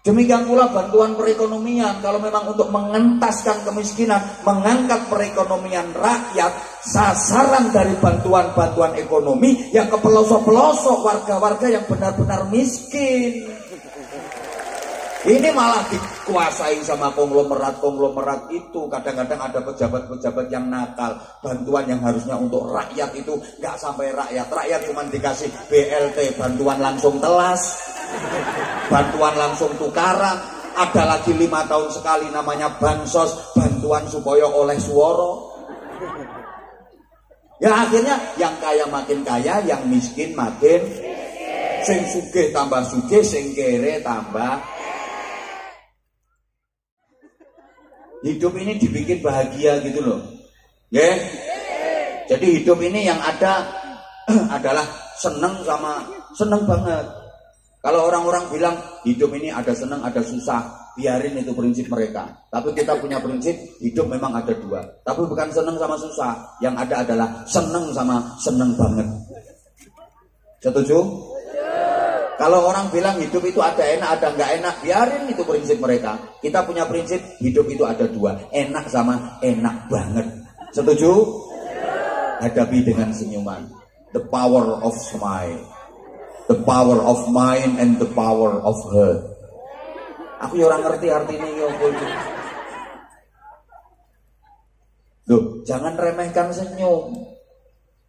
Demikian pula bantuan perekonomian, kalau memang untuk mengentaskan kemiskinan, mengangkat perekonomian rakyat, sasaran dari bantuan-bantuan ekonomi yang ke pelosok-pelosok warga-warga yang benar-benar miskin. Ini malah dikuasai sama konglomerat-konglomerat itu. Kadang-kadang ada pejabat-pejabat yang nakal. Bantuan yang harusnya untuk rakyat itu nggak sampai rakyat. Rakyat cuma dikasih BLT, bantuan langsung telas, bantuan langsung tukaran. Ada lagi 5 tahun sekali namanya bansos, bantuan supaya oleh suara. Ya akhirnya yang kaya makin kaya, yang miskin makin sing sugih tambah sugih, sing kere tambah. Hidup ini dibikin bahagia gitu loh, ya. Jadi hidup ini yang ada adalah seneng sama seneng banget. Kalau orang-orang bilang hidup ini ada seneng ada susah, biarin itu prinsip mereka. Tapi kita punya prinsip hidup memang ada 2, tapi bukan seneng sama susah. Yang ada adalah seneng sama seneng banget. Setuju? Kalau orang bilang hidup itu ada enak, ada nggak enak, biarin itu prinsip mereka. Kita punya prinsip hidup itu ada 2, enak sama enak banget. Setuju? Hadapi dengan senyuman. The power of smile, the power of mind, and the power of heart. Aku ya orang ngerti artinya ya. Loh, jangan remehkan senyum.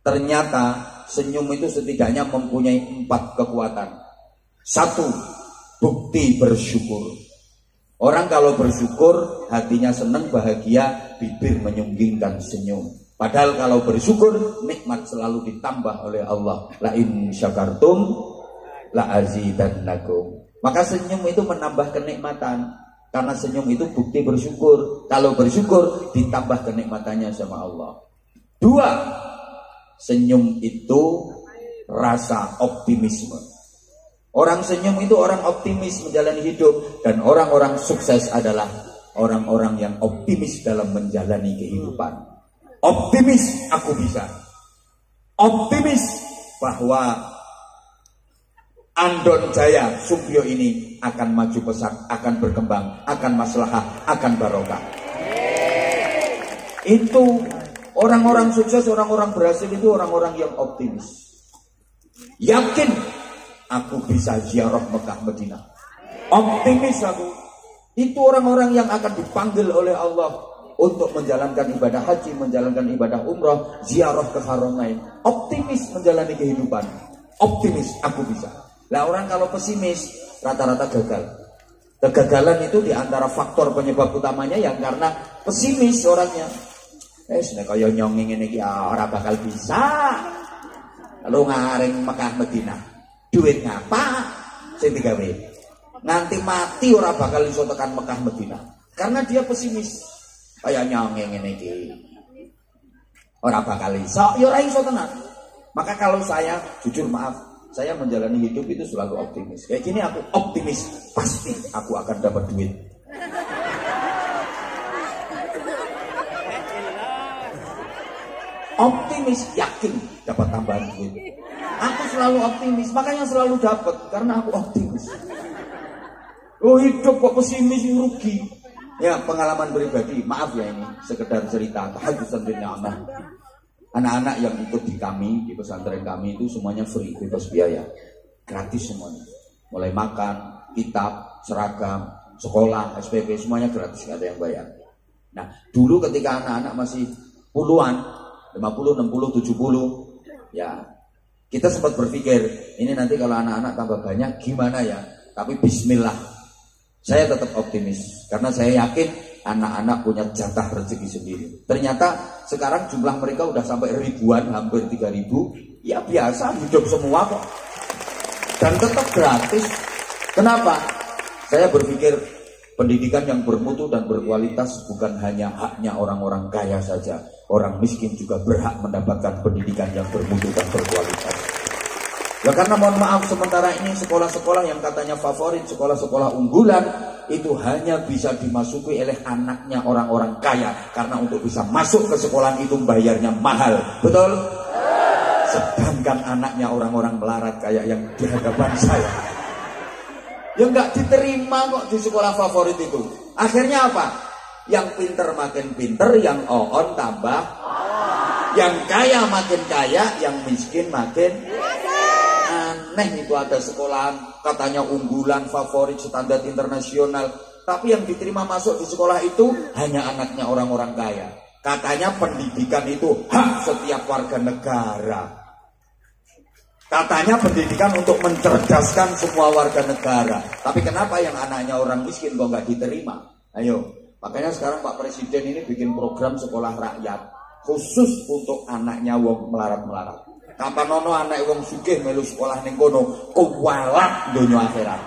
Ternyata senyum itu setidaknya mempunyai 4 kekuatan. 1, bukti bersyukur. Orang kalau bersyukur, hatinya senang, bahagia, bibir menyunggingkan senyum. Padahal kalau bersyukur, nikmat selalu ditambah oleh Allah. La in syakartum la azidannakum. Maka senyum itu menambah kenikmatan. Karena senyum itu bukti bersyukur. Kalau bersyukur, ditambah kenikmatannya sama Allah. 2, senyum itu rasa optimisme. Orang senyum itu orang optimis menjalani hidup. Dan orang-orang sukses adalah orang-orang yang optimis dalam menjalani kehidupan. Optimis aku bisa. Optimis bahwa Andon Jaya Sumpyo ini akan maju pesat, akan berkembang, akan maslahah, akan barokah. Itu orang-orang sukses, orang-orang berhasil itu orang-orang yang optimis. Yakin aku bisa ziarah Mekah Madinah. Optimis aku. Itu orang-orang yang akan dipanggil oleh Allah untuk menjalankan ibadah haji, menjalankan ibadah umrah, ziarah ke Haramain. Optimis menjalani kehidupan. Optimis aku bisa. Lah orang kalau pesimis rata-rata gagal. Kegagalan itu diantara faktor penyebab utamanya yang karena pesimis orangnya. Nek kaya nyong ngene iki ora bakal bisa. Lalu ngaring Mekah Madinah. Duit ngapa sing digawe? Nganti mati ora bakal iso tekan Mekah Madinah. Karena dia pesimis. Kaya nyong ngene iki. Ora bakal iso, ya ora iso tenan. Maka kalau saya jujur maaf, saya menjalani hidup itu selalu optimis. Kayak gini aku optimis, pasti aku akan dapat duit. Optimis, yakin dapat tambahan duit. Aku selalu optimis, makanya selalu dapat karena aku optimis. Oh hidup kok pesimis rugi. Ya pengalaman pribadi, maaf ya ini sekedar cerita. Tahaddusan bin ni'mah. Anak-anak yang ikut di kami, di pesantren kami itu semuanya free, bebas biaya, gratis semuanya. Mulai makan, kitab, seragam, sekolah, SPP semuanya gratis, nggak ada yang bayar. Nah dulu ketika anak-anak masih puluhan, 50, 60, 70, ya kita sempat berpikir ini nanti kalau anak-anak tambah banyak gimana ya. Tapi bismillah, saya tetap optimis karena saya yakin anak-anak punya jatah rezeki sendiri. Ternyata sekarang jumlah mereka udah sampai ribuan, hampir 3.000. Ya biasa, hidup semua kok. Dan tetap gratis. Kenapa? Saya berpikir pendidikan yang bermutu dan berkualitas bukan hanya haknya orang-orang kaya saja. Orang miskin juga berhak mendapatkan pendidikan yang bermutu dan berkualitas. Ya karena mohon maaf sementara ini sekolah-sekolah yang katanya favorit, sekolah-sekolah unggulan itu hanya bisa dimasuki oleh anaknya orang-orang kaya. Karena untuk bisa masuk ke sekolah itu bayarnya mahal. Betul? Sedangkan anaknya orang-orang melarat kayak yang di hadapan saya Ya nggak diterima kok di sekolah favorit itu. Akhirnya apa? Yang pinter makin pinter, yang on tambah, yang kaya makin kaya, yang miskin makin aneh. Itu ada sekolahan katanya unggulan, favorit, standar internasional, tapi yang diterima masuk di sekolah itu hanya anaknya orang-orang kaya. Katanya pendidikan itu hak setiap warga negara. Katanya pendidikan untuk mencerdaskan semua warga negara. Tapi kenapa yang anaknya orang miskin kok nggak diterima? Ayo, makanya sekarang Pak Presiden ini bikin program sekolah rakyat khusus untuk anaknya wong melarat-melarat. Kapan nono anak wong sugih melu sekolah ning kono kuwalat donya akhirat.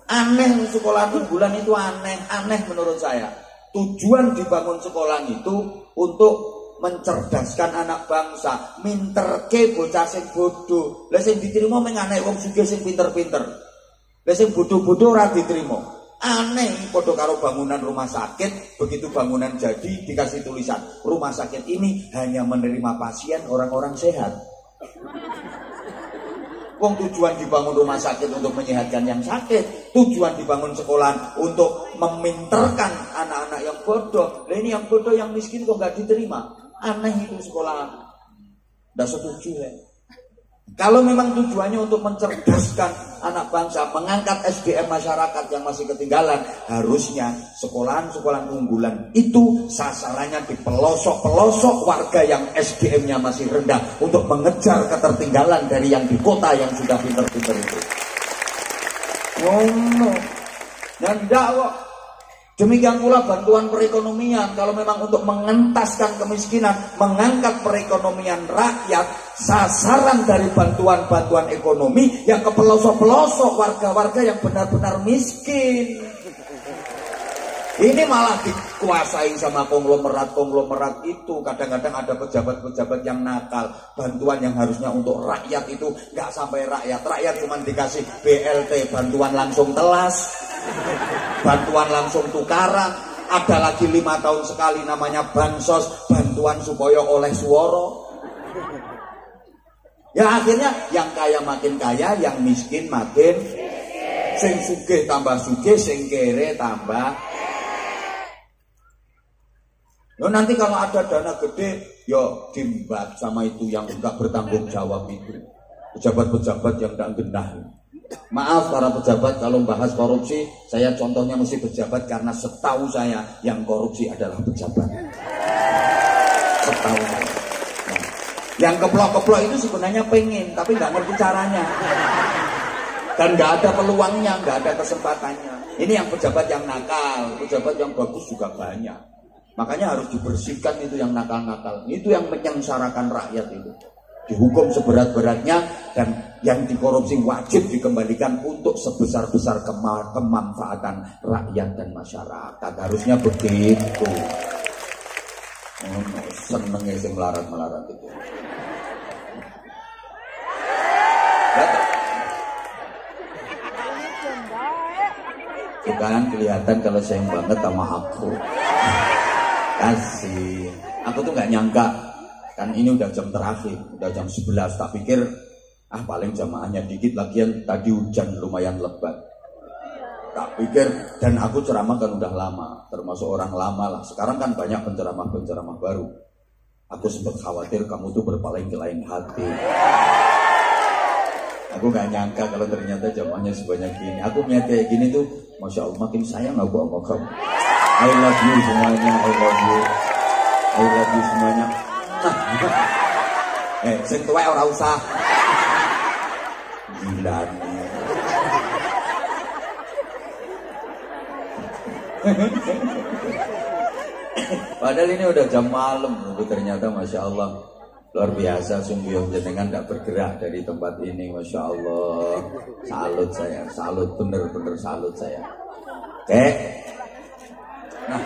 Aneh sekolah unggulan itu aneh menurut saya. Tujuan dibangun sekolah itu untuk mencerdaskan anak bangsa, minterke bocah sing bodoh. Lah sing diterima mung anak wong sugih sing pinter-pinter. Lah sing bodoh-bodoh ora diterima. Aneh, padha karo bangunan rumah sakit, begitu bangunan jadi dikasih tulisan, rumah sakit ini hanya menerima pasien orang-orang sehat. Wong tujuan dibangun rumah sakit untuk menyehatkan yang sakit, tujuan dibangun sekolah untuk meminterkan anak-anak yang bodoh. Lah ini yang bodoh, yang miskin kok nggak diterima. Aneh itu sekolah. Nggak setuju ya. Kalau memang tujuannya untuk mencerdaskan anak bangsa, mengangkat SDM masyarakat yang masih ketinggalan, harusnya sekolahan-sekolahan unggulan itu sasarannya di pelosok-pelosok warga yang SDM-nya masih rendah untuk mengejar ketertinggalan dari yang di kota yang sudah pinter-pinter itu. Oh no. Dan enggak kok. Demikian pula bantuan perekonomian. Kalau memang untuk mengentaskan kemiskinan, mengangkat perekonomian rakyat, sasaran dari bantuan-bantuan ekonomi yang ke pelosok-pelosok warga-warga yang benar-benar miskin. Ini malah dikuasai sama konglomerat-konglomerat itu. Kadang-kadang ada pejabat-pejabat yang nakal. Bantuan yang harusnya untuk rakyat itu nggak sampai rakyat. Rakyat cuma dikasih BLT, bantuan langsung telas, bantuan langsung tukaran. Ada lagi 5 tahun sekali namanya bansos, bantuan supaya oleh suara. Ya akhirnya yang kaya makin kaya, yang miskin makin sing sugih tambah sugih, sing kere tambah. Yo nanti kalau ada dana gede, yo dimbat sama itu yang enggak bertanggung jawab itu. Pejabat-pejabat yang enggak genah. Maaf para pejabat kalau bahas korupsi, saya contohnya mesti pejabat karena setahu saya yang korupsi adalah pejabat. Setahu saya. Nah, yang keplok-keplok itu sebenarnya pengen, tapi nggak ngerti caranya. Dan nggak ada peluangnya, nggak ada kesempatannya. Ini yang pejabat yang nakal, pejabat yang bagus juga banyak. Makanya harus dibersihkan itu yang nakal-nakal. Itu yang menyengsarakan rakyat itu. Dihukum seberat-beratnya dan yang dikorupsi wajib dikembalikan untuk sebesar-besar kemanfaatan rakyat dan masyarakat. Harusnya begitu. Senengnya sih melarat-melarat itu. Kan kelihatan kalau sayang banget sama aku. Kasih. Aku tuh nggak nyangka. Kan ini udah jam terakhir, udah jam 11. Tak pikir paling jamaahnya dikit, lagian tadi hujan lumayan lebat. Tak pikir, dan aku ceramah kan udah lama, termasuk orang lama lah. Sekarang kan banyak penceramah-penceramah baru. Aku sempat khawatir kamu tuh berpaling ke lain hati. Aku nggak nyangka kalau ternyata jamaahnya sebanyak ini. Aku niat kayak gini tuh, masya Allah makin sayang aku sama kamu. I love you semuanya, I love you, I love you semuanya. Sing tuwek ora usah. Gila nih. Padahal ini udah jam malam, tapi ternyata masya Allah luar biasa. Sungguh yang jenengan tidak bergerak dari tempat ini, masya Allah. Salut saya, salut bener-bener salut saya. Oke. Nah,